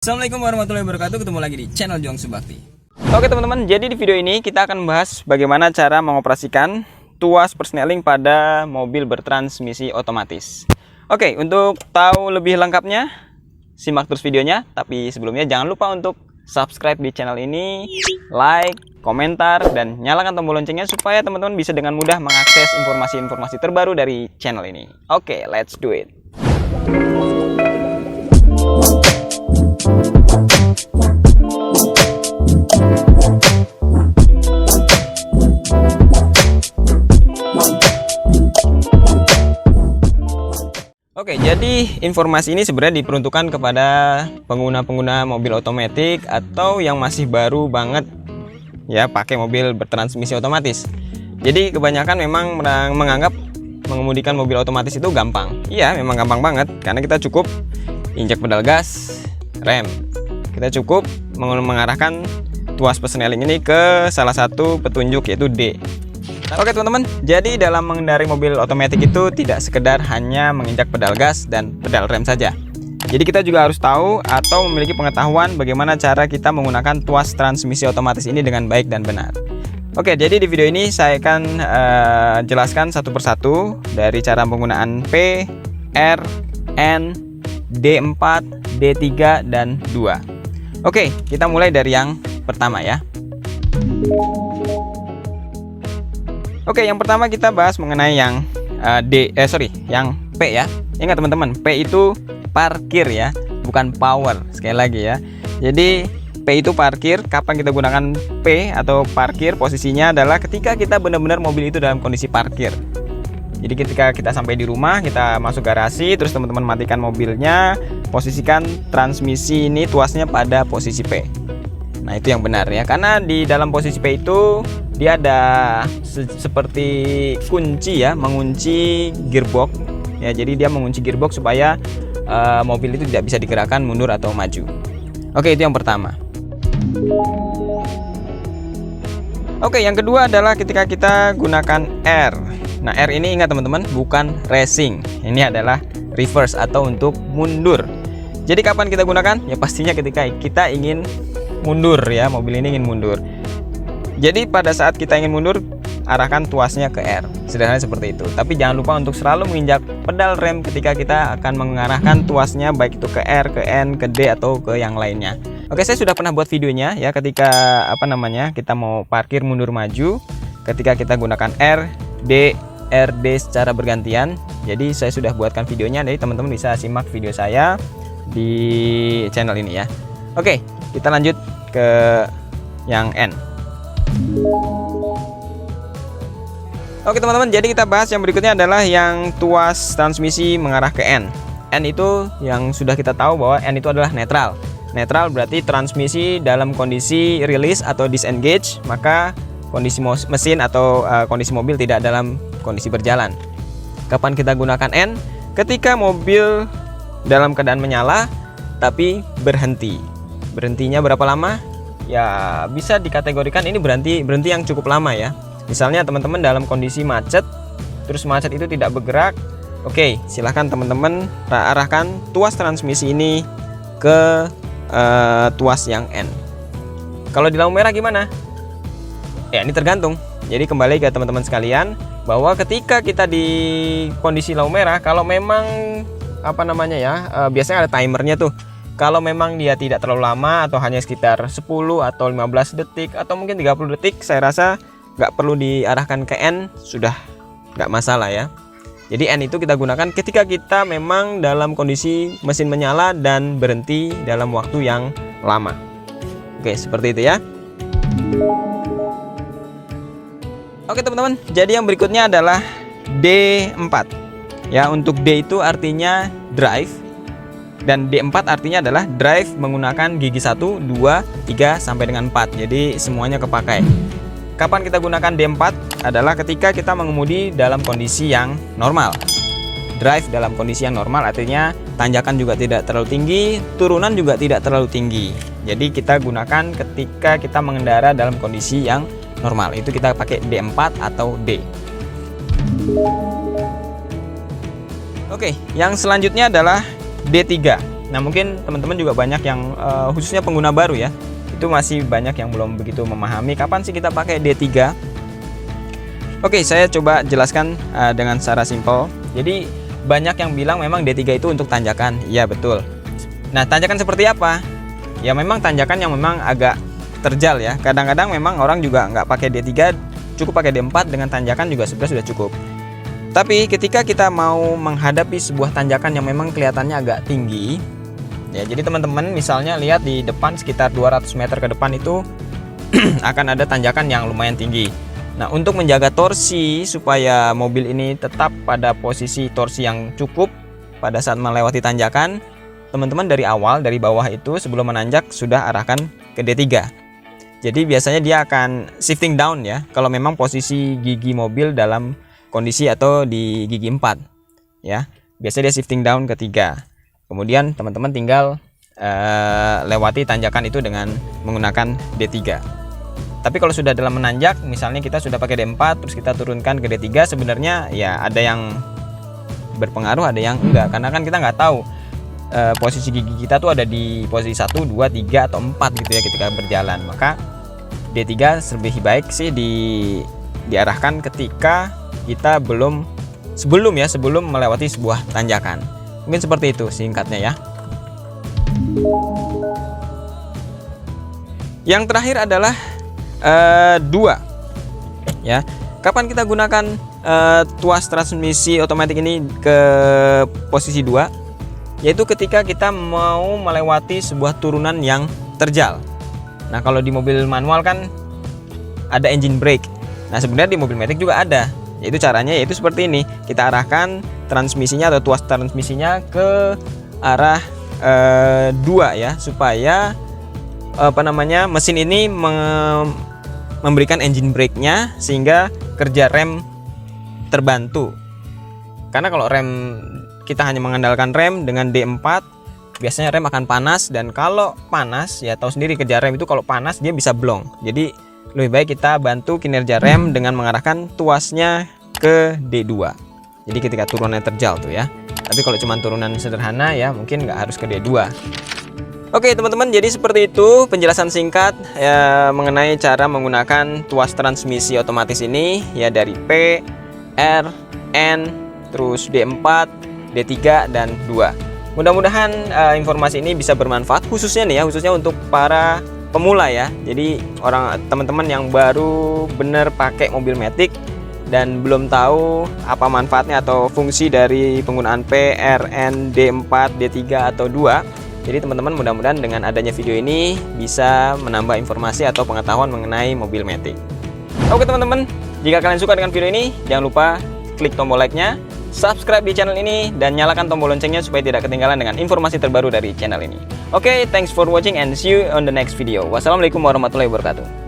Assalamualaikum warahmatullahi wabarakatuh. Ketemu lagi di channel Juang Subakti. Oke teman-teman, jadi di video ini kita akan membahas bagaimana cara mengoperasikan tuas persneling pada mobil bertransmisi otomatis. Oke, untuk tahu lebih lengkapnya simak terus videonya. Tapi sebelumnya jangan lupa untuk subscribe di channel ini, like, komentar, dan nyalakan tombol loncengnya supaya teman-teman bisa dengan mudah mengakses informasi-informasi terbaru dari channel ini. Oke, let's do it. Oke, jadi informasi ini sebenarnya diperuntukkan kepada pengguna-pengguna mobil otomatis atau yang masih baru banget ya pakai mobil bertransmisi otomatis. Jadi kebanyakan memang menganggap mengemudikan mobil otomatis itu gampang. Iya, memang gampang banget karena kita cukup injak pedal gas, rem. Kita cukup mengarahkan tuas persneling ini ke salah satu petunjuk yaitu D. Oke teman-teman, jadi dalam mengendarai mobil otomatis itu tidak sekedar hanya menginjak pedal gas dan pedal rem saja. Jadi kita juga harus tahu atau memiliki pengetahuan bagaimana cara kita menggunakan tuas transmisi otomatis ini dengan baik dan benar. Oke, jadi di video ini saya akan jelaskan satu persatu dari cara penggunaan P, R, N, D4, D3, dan 2. Oke, kita mulai dari yang pertama ya. Oke, yang pertama kita bahas mengenai yang yang P ya. Ingat teman-teman, P itu parkir ya, bukan power. Sekali lagi ya. Jadi P itu parkir. Kapan kita gunakan P atau parkir? Posisinya adalah ketika kita benar-benar mobil itu dalam kondisi parkir. Jadi ketika kita sampai di rumah, kita masuk garasi, terus teman-teman matikan mobilnya, posisikan transmisi ini tuasnya pada posisi P. Nah itu yang benar ya, karena di dalam posisi P itu dia ada seperti kunci ya, mengunci gearbox ya. Jadi dia mengunci gearbox supaya mobil itu tidak bisa digerakkan mundur atau maju. Oke, itu yang pertama. Oke, yang kedua adalah ketika kita gunakan R. Nah R ini ingat teman-teman, bukan racing. Ini adalah reverse atau untuk mundur. Jadi kapan kita gunakan? Ya pastinya ketika kita ingin mundur ya, mobil ini ingin mundur. Jadi pada saat kita ingin mundur, arahkan tuasnya ke R. Sederhana seperti itu. Tapi jangan lupa untuk selalu menginjak pedal rem ketika kita akan mengarahkan tuasnya, baik itu ke R, ke N, ke D, atau ke yang lainnya. Oke, saya sudah pernah buat videonya ya, ketika kita mau parkir mundur maju, ketika kita gunakan R, D, R, D secara bergantian. Jadi saya sudah buatkan videonya, jadi teman-teman bisa simak video saya di channel ini ya. Oke, kita lanjut ke yang N. Oke teman-teman, jadi kita bahas yang berikutnya adalah yang tuas transmisi mengarah ke N. N itu yang sudah kita tahu bahwa N itu adalah netral. Netral berarti transmisi dalam kondisi release atau disengage, maka kondisi mesin atau kondisi mobil tidak dalam kondisi berjalan. Kapan kita gunakan N? Ketika mobil dalam keadaan menyala tapi berhenti. Berhentinya berapa lama? Ya bisa dikategorikan ini berhenti yang cukup lama ya. Misalnya teman-teman dalam kondisi macet, terus macet itu tidak bergerak. Oke, silahkan teman-teman arahkan tuas transmisi ini ke tuas yang N. Kalau di lampu merah gimana? Ya ini tergantung. Jadi kembali ke teman-teman sekalian, bahwa ketika kita di kondisi lampu merah, kalau memang biasanya ada timernya tuh. Kalau memang dia tidak terlalu lama atau hanya sekitar 10 atau 15 detik atau mungkin 30 detik, saya rasa nggak perlu diarahkan ke N, sudah nggak masalah ya. Jadi N itu kita gunakan ketika kita memang dalam kondisi mesin menyala dan berhenti dalam waktu yang lama. Oke, seperti itu ya. Oke teman-teman, jadi yang berikutnya adalah D4 ya. Untuk D itu artinya drive, dan D4 artinya adalah drive menggunakan gigi 1, 2, 3 sampai dengan 4. Jadi semuanya kepakai. Kapan kita gunakan D4? Adalah ketika kita mengemudi dalam kondisi yang normal. Drive dalam kondisi yang normal artinya tanjakan juga tidak terlalu tinggi, turunan juga tidak terlalu tinggi. Jadi kita gunakan ketika kita mengendara dalam kondisi yang normal. Itu kita pakai D4 atau D. Oke, yang selanjutnya adalah D3. Nah mungkin teman-teman juga banyak yang khususnya pengguna baru ya, itu masih banyak yang belum begitu memahami kapan sih kita pakai D3. Oke, saya coba jelaskan dengan secara simpel. Jadi banyak yang bilang memang D3 itu untuk tanjakan. Iya betul. Nah tanjakan seperti apa? Ya memang tanjakan yang memang agak terjal ya. Kadang-kadang memang orang juga nggak pakai D3, cukup pakai D4 dengan tanjakan juga sebenarnya sudah cukup. Tapi ketika kita mau menghadapi sebuah tanjakan yang memang kelihatannya agak tinggi, ya jadi teman-teman misalnya lihat di depan sekitar 200 meter ke depan itu akan ada tanjakan yang lumayan tinggi. Nah untuk menjaga torsi supaya mobil ini tetap pada posisi torsi yang cukup pada saat melewati tanjakan, teman-teman dari awal, dari bawah itu sebelum menanjak sudah arahkan ke D3. Jadi biasanya dia akan shifting down ya, kalau memang posisi gigi mobil dalam kondisi atau di gigi 4 ya, biasanya dia shifting down ke 3. Kemudian teman-teman tinggal lewati tanjakan itu dengan menggunakan D3. Tapi kalau sudah dalam menanjak, misalnya kita sudah pakai D4 terus kita turunkan ke D3, sebenarnya ya ada yang berpengaruh, ada yang enggak, karena kan kita nggak tahu posisi gigi kita tuh ada di posisi 1, 2, 3 atau 4 gitu ya ketika berjalan. Maka D3 lebih baik sih diarahkan ketika kita sebelum melewati sebuah tanjakan. Mungkin seperti itu singkatnya ya. Yang terakhir adalah 2 ya. Kapan kita gunakan tuas transmisi otomatis ini ke posisi 2? Yaitu ketika kita mau melewati sebuah turunan yang terjal. Nah kalau di mobil manual kan ada engine brake. Nah sebenarnya di mobil matic juga ada. Yaitu caranya yaitu seperti ini. Kita arahkan transmisinya atau tuas transmisinya ke arah 2 ya, supaya mesin ini memberikan engine brake-nya sehingga kerja rem terbantu. Karena kalau rem kita hanya mengandalkan rem dengan D4, biasanya rem akan panas, dan kalau panas ya tahu sendiri kerja rem itu kalau panas dia bisa blong. Jadi lebih baik kita bantu kinerja rem dengan mengarahkan tuasnya ke D2. Jadi ketika turunannya terjal tuh ya. Tapi kalau cuma turunan sederhana ya mungkin nggak harus ke D2. Oke teman-teman, jadi seperti itu penjelasan singkat ya, mengenai cara menggunakan tuas transmisi otomatis ini ya, dari P, R, N, terus D4, D3 dan 2. Mudah-mudahan informasi ini bisa bermanfaat khususnya nih ya, khususnya untuk para pemula ya. Jadi teman-teman yang baru bener pakai mobil matic dan belum tahu apa manfaatnya atau fungsi dari penggunaan P, R, N, D4, D3 atau 2. Jadi teman-teman mudah-mudahan dengan adanya video ini bisa menambah informasi atau pengetahuan mengenai mobil matic. Oke teman-teman, jika kalian suka dengan video ini jangan lupa klik tombol like-nya, subscribe di channel ini, dan nyalakan tombol loncengnya supaya tidak ketinggalan dengan informasi terbaru dari channel ini. Oke, thanks for watching and see you on the next video. Wassalamualaikum warahmatullahi wabarakatuh.